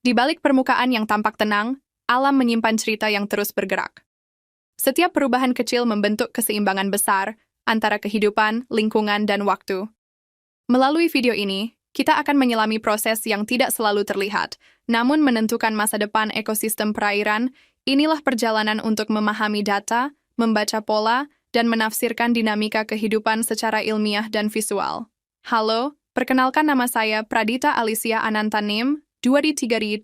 Di balik permukaan yang tampak tenang, alam menyimpan cerita yang terus bergerak. Setiap perubahan kecil membentuk keseimbangan besar antara kehidupan, lingkungan, dan waktu. Melalui video ini, kita akan menyelami proses yang tidak selalu terlihat, namun menentukan masa depan ekosistem perairan. Inilah perjalanan untuk memahami data, membaca pola, dan menafsirkan dinamika kehidupan secara ilmiah dan visual. Halo, perkenalkan nama saya Pradita Alicia Anantanim, 23 3.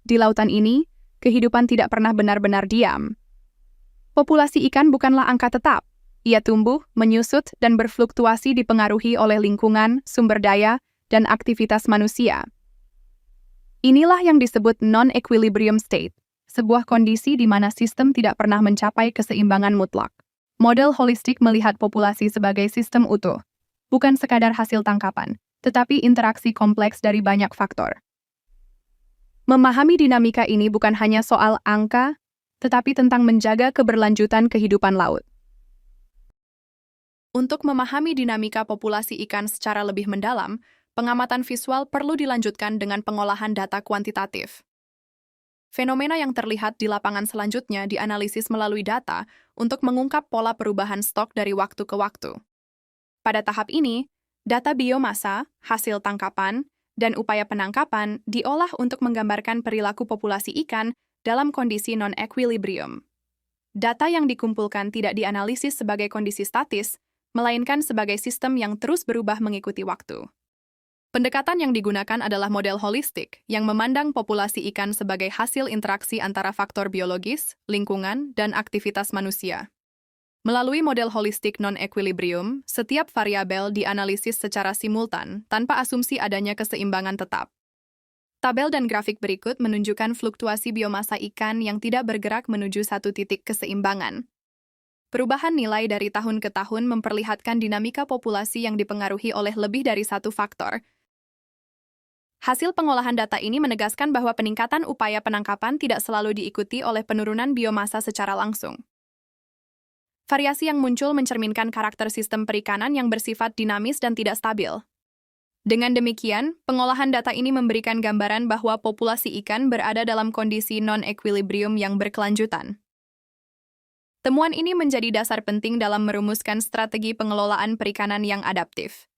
Di lautan ini, kehidupan tidak pernah benar-benar diam. Populasi ikan bukanlah angka tetap. Ia tumbuh, menyusut, dan berfluktuasi dipengaruhi oleh lingkungan, sumber daya, dan aktivitas manusia. Inilah yang disebut non-equilibrium state, sebuah kondisi di mana sistem tidak pernah mencapai keseimbangan mutlak. Model holistik melihat populasi sebagai sistem utuh, bukan sekadar hasil tangkapan, tetapi interaksi kompleks dari banyak faktor. Memahami dinamika ini bukan hanya soal angka, tetapi tentang menjaga keberlanjutan kehidupan laut. Untuk memahami dinamika populasi ikan secara lebih mendalam, pengamatan visual perlu dilanjutkan dengan pengolahan data kuantitatif. Fenomena yang terlihat di lapangan selanjutnya dianalisis melalui data untuk mengungkap pola perubahan stok dari waktu ke waktu. Pada tahap ini, data biomasa, hasil tangkapan, dan upaya penangkapan diolah untuk menggambarkan perilaku populasi ikan dalam kondisi non-equilibrium. Data yang dikumpulkan tidak dianalisis sebagai kondisi statis, melainkan sebagai sistem yang terus berubah mengikuti waktu. Pendekatan yang digunakan adalah model holistik yang memandang populasi ikan sebagai hasil interaksi antara faktor biologis, lingkungan, dan aktivitas manusia. Melalui model holistik non-equilibrium, setiap variabel dianalisis secara simultan tanpa asumsi adanya keseimbangan tetap. Tabel dan grafik berikut menunjukkan fluktuasi biomasa ikan yang tidak bergerak menuju satu titik keseimbangan. Perubahan nilai dari tahun ke tahun memperlihatkan dinamika populasi yang dipengaruhi oleh lebih dari satu faktor. Hasil pengolahan data ini menegaskan bahwa peningkatan upaya penangkapan tidak selalu diikuti oleh penurunan biomasa secara langsung. Variasi yang muncul mencerminkan karakter sistem perikanan yang bersifat dinamis dan tidak stabil. Dengan demikian, pengolahan data ini memberikan gambaran bahwa populasi ikan berada dalam kondisi non-equilibrium yang berkelanjutan. Temuan ini menjadi dasar penting dalam merumuskan strategi pengelolaan perikanan yang adaptif.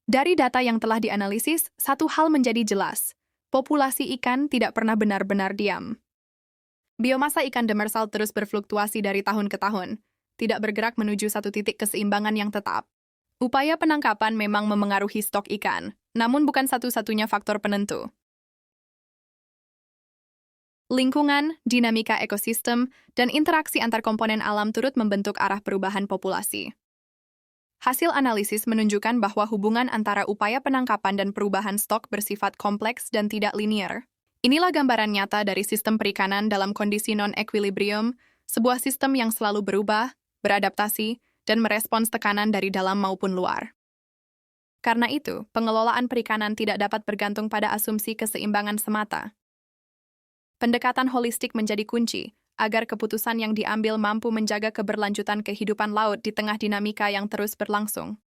Dari data yang telah dianalisis, satu hal menjadi jelas. Populasi ikan tidak pernah benar-benar diam. Biomasa ikan demersal terus berfluktuasi dari tahun ke tahun, tidak bergerak menuju satu titik keseimbangan yang tetap. Upaya penangkapan memang memengaruhi stok ikan, namun bukan satu-satunya faktor penentu. Lingkungan, dinamika ekosistem, dan interaksi antar komponen alam turut membentuk arah perubahan populasi. Hasil analisis menunjukkan bahwa hubungan antara upaya penangkapan dan perubahan stok bersifat kompleks dan tidak linier. Inilah gambaran nyata dari sistem perikanan dalam kondisi non-equilibrium, sebuah sistem yang selalu berubah, beradaptasi, dan merespons tekanan dari dalam maupun luar. Karena itu, pengelolaan perikanan tidak dapat bergantung pada asumsi keseimbangan semata. Pendekatan holistik menjadi kunci, agar keputusan yang diambil mampu menjaga keberlanjutan kehidupan laut di tengah dinamika yang terus berlangsung.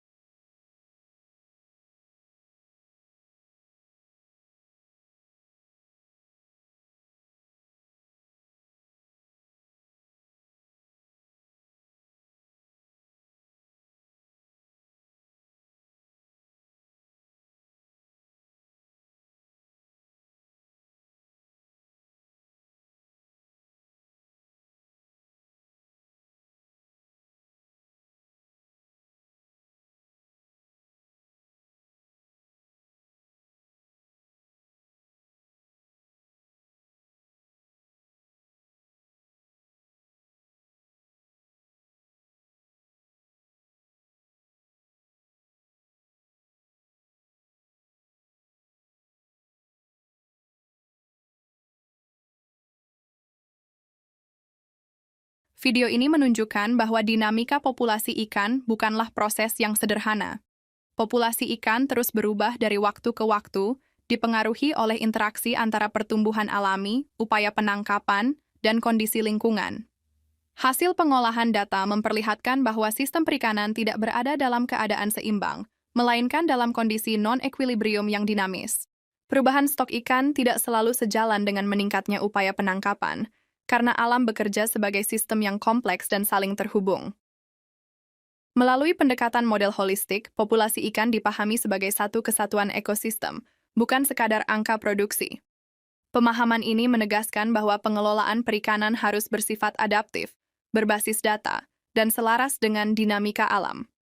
Video ini menunjukkan bahwa dinamika populasi ikan bukanlah proses yang sederhana. Populasi ikan terus berubah dari waktu ke waktu, dipengaruhi oleh interaksi antara pertumbuhan alami, upaya penangkapan, dan kondisi lingkungan. Hasil pengolahan data memperlihatkan bahwa sistem perikanan tidak berada dalam keadaan seimbang, melainkan dalam kondisi non-equilibrium yang dinamis. Perubahan stok ikan tidak selalu sejalan dengan meningkatnya upaya penangkapan, karena alam bekerja sebagai sistem yang kompleks dan saling terhubung. Melalui pendekatan model holistik, populasi ikan dipahami sebagai satu kesatuan ekosistem, bukan sekadar angka produksi. Pemahaman ini menegaskan bahwa pengelolaan perikanan harus bersifat adaptif, berbasis data, dan selaras dengan dinamika alam.